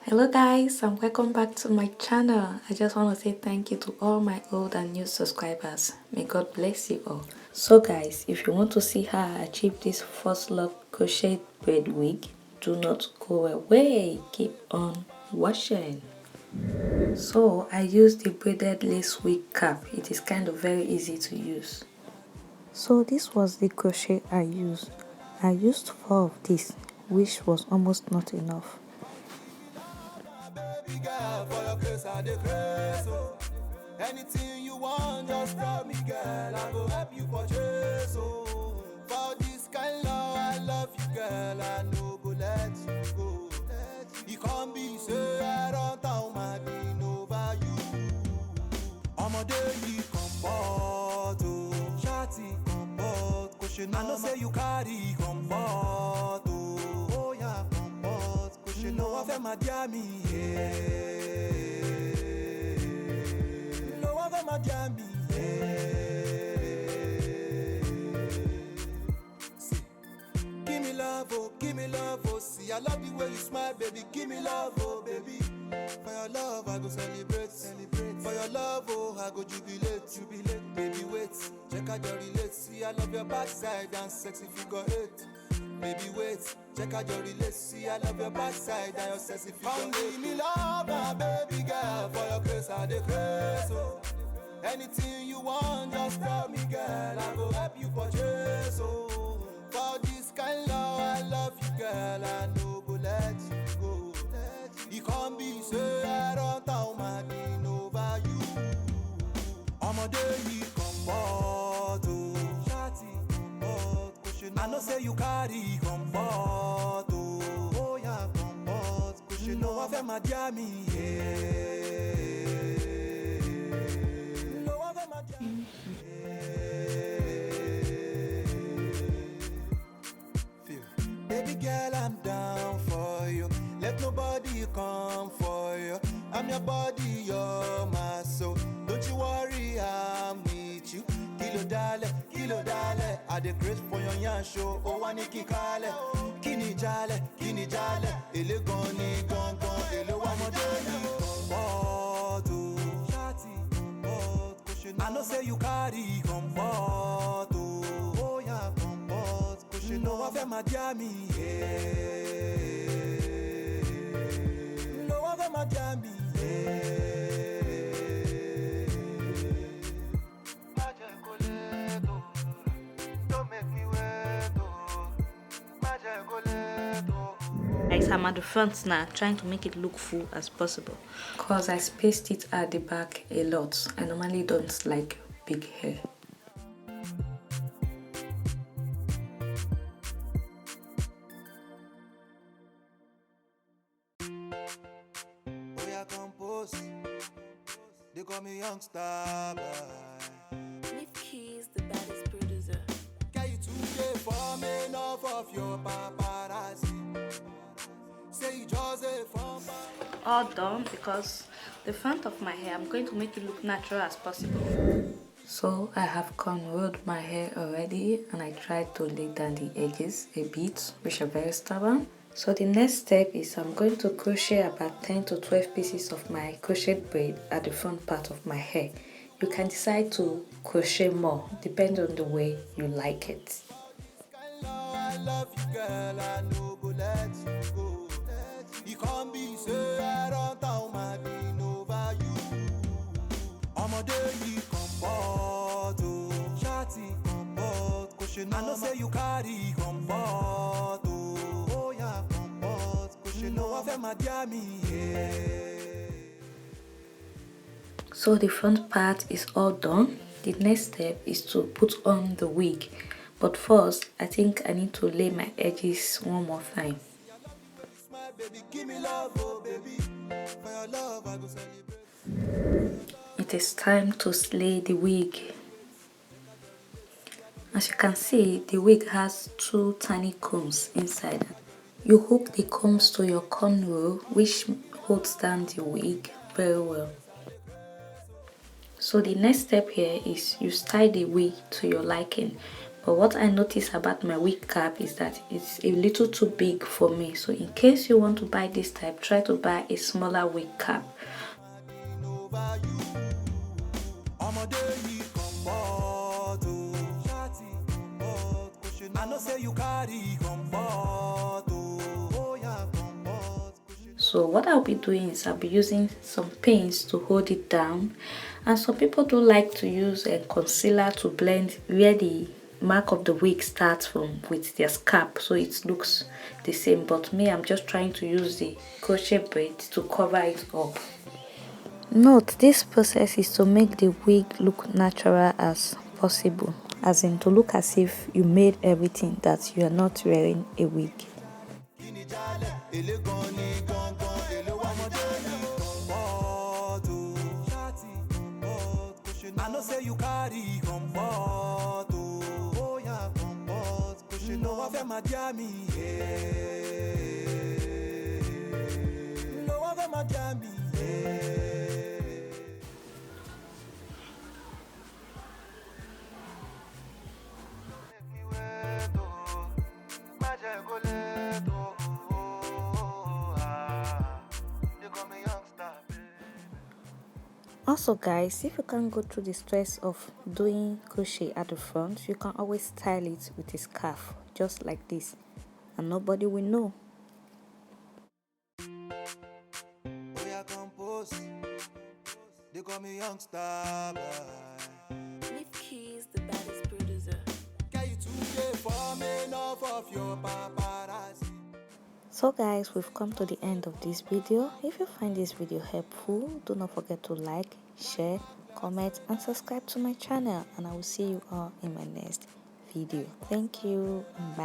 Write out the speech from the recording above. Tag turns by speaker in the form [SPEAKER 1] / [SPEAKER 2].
[SPEAKER 1] Hello guys, and welcome back to my channel. I just want to say thank you to all my old and new subscribers. May God bless you all. So guys, if you want to see how I achieved this Faux Loc Crochet braid wig, do not go away. Keep on watching. So I used the braided lace wig cap. It is kind of very easy to use. So this was the crochet I used. I used 4 of this, which was almost not enough.
[SPEAKER 2] Anything you want, just tell me, girl. I go help you purchase. Oh, for this kind love, I love you, girl. I no go let you go. You can't be say I don't tell my being over you. I'm a daily comfort, oh, chatty comfort. Cushion, I know say you carry comfort, oh yeah, comfort. Cushion, no one my dear me, yeah. See, give me love, oh, see, I love the way you smile, baby, give me love, oh, baby. For your love, I go celebrate. For your love, oh, I go jubilate, baby, wait, check out your relate, see, I love your backside and sexy figure 8. Baby, wait, check out your relate, see, I love your backside and your sexy figure 8. Give me love, my baby girl, for your grace, I declare so. Anything you want, just tell me, girl. I go help you purchase. Oh, for this kind love, I love you, girl. I no go let you go. You can't be say I don't tell my being over you. I'm a daily comfort, oh, chatty comfort. Cushion, I know say you carry comfort, oh yeah, comfort. Cushion, no one my dear me, yeah. Baby girl, I'm down for you. Let nobody come for you. I'm your body, you're my soul. Don't you worry, I'm with you. Kilo dale. I dey grace for your yan show. Oh, wani kikale. Kini jale. Ele goni gon. Ele wamode ni comfort. I know say you carry comfort. Oh yeah, comfort. Cushion, no one my dear me, yeah. No one my dear me, yeah. Don't make me wait,
[SPEAKER 1] Guys, I'm at the front now, trying to make it look full as possible because I spaced it at the back a lot. I normally don't like big hair.
[SPEAKER 2] Oh yeah, compose. They call me youngster, boy.
[SPEAKER 3] Leave Keys, the baddest producer.
[SPEAKER 2] Can you today for me enough of your paparazzi? Say you just a phone.
[SPEAKER 1] All done because the front of my hair, I'm going to make it look natural as possible. So I have cornrowed my hair already and I tried to lay down the edges a bit, which are very stubborn. So the next step is I'm going to crochet about 10 to 12 pieces of my crochet braid at the front part of my hair. You can decide to crochet more depending on the way you like it.
[SPEAKER 2] I love you, girl. I no go let you go. You can't be say I don't tell my being over you. I'm a daily comfort, oh, chatty comfort. Cushion, I know say you carry comfort, oh yeah, comfort. Cushion, no one my dear me, yeah.
[SPEAKER 1] So the front part is all done. The next step is to put on the wig. But first, I think I need to lay my edges one more time. It is time to slay the wig. As you can see, the wig has 2 tiny combs inside. You hook the combs to your cornrow, which holds down the wig very well. So the next step here is you style the wig to your liking. But what I noticed about my wig cap is that it's a little too big for me. So in case you want to buy this type, try to buy a smaller wig cap. So what I'll be doing is I'll be using some paints to hold it down, and some people do like to use a concealer to blend where the mark of the wig starts from with their scalp, so it looks the same. But me, I'm just trying to use the crochet braid to cover it up. Note, this process is to make the wig look natural as possible, as in to look as if you made everything, that you are not wearing a wig.
[SPEAKER 2] I know say you carry comfort, oh yeah, comfort. You know I feel my jammy, you know I feel my jammy,
[SPEAKER 1] Also guys, if you can't go through the stress of doing crochet at the front, you can always style it with a scarf, just like this, and nobody will know.
[SPEAKER 2] oh yeah, compose. They call me youngster, boy.
[SPEAKER 3] Leave Keys, the baddest producer.
[SPEAKER 2] Can you 2K for me enough of your paparazzi?
[SPEAKER 1] So guys, we've come to the end of this video. If you find this video helpful, do not forget to like, share, comment and subscribe to my channel, and I will see you all in my next video. Thank you and bye.